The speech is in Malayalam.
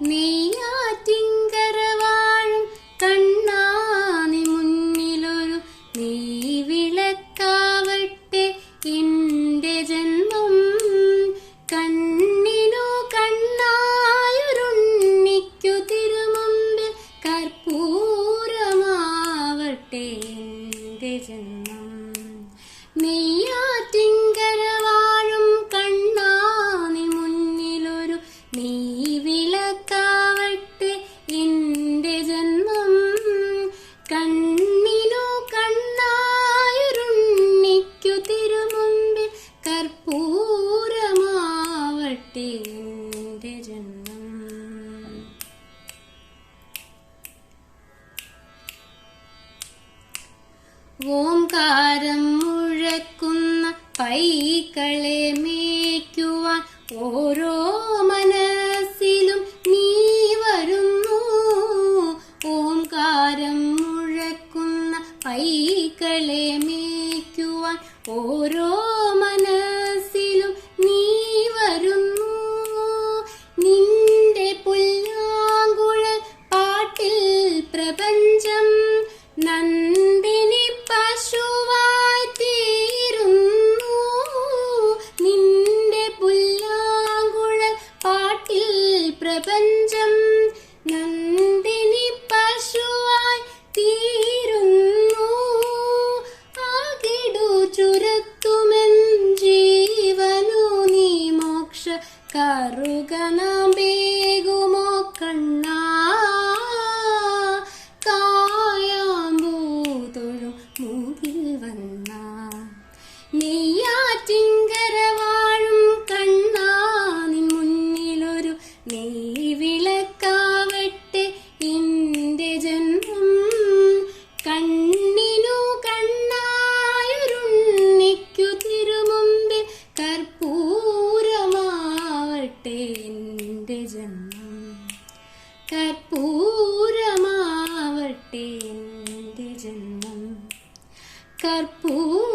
നെയ്യാറ്റിങ്കര വാഴും കണ്ണാ നീ മുന്നിലൊരു നെയ് വിളക്കാവട്ടെ എന്റെ ജന്മം. കണ്ണിനു കണ്ണായൊരുണ്ണിക്കു തിരുമുമ്പിൽ കർപ്പൂരമാവട്ടെ എന്റെ ജന്മം. നെയ്യാറ്റിങ്കര വാഴും കണ്ണാ നീ മുന്നിലൊരു നെയ് വിളക്കാവട്ടെ എന്റെ ജന്മം. കണ്ണിനു കണ്ണായൊരുണ്ണിക്കു തിരുമുമ്പിൽ കർപ്പൂരമാവട്ടെ എന്റെ ജന്മം. ഓംകാരം മുഴക്കുന്ന പൈക്കളെ മേയ്ക്കുവാൻ ഓരോ മനസ്സിലും നീ വരുന്നു. ഓംകാരം മുഴക്കുന്ന പൈക്കളെ മേയ്ക്കുവാൻ ഓരോ മനസ്സിലും നീ വരുന്നു. നിന്റെ പുല്ലാങ്കുഴൽ പാട്ടിൽ പ്രപഞ്ചം നന്ദിനി പശുവായി തീരുന്നു. നിന്റെ പുല്ലാങ്കുഴൽ പാട്ടിൽ പ്രപഞ്ചം നന്ദിനി പശുവായി തീരുന്നു. ആകിടു ചുരത്തുമെൻ ജീവനു നീ മോക്ഷ കറുക നാം വേഗുമോ കണ്ണാ. മൂകിൽ വന്ന നെയ്യാറ്റിങ്കര വാഴും കണ്ണാ നിൻ മുന്നിലൊരു നെയ് വിളക്കാവട്ടെ എന്റെ ജന്മം. കണ്ണിനു കണ്ണായൊരുണ്ണിക്കു തിരുമുമ്പിൽ കർപ്പൂരമാവട്ടെ എന്റെ ജന്മം. കർപ്പൂരമാവട്ടെ എന്റെ ജന്മം. കർപ്പൂരമാവട്ടെ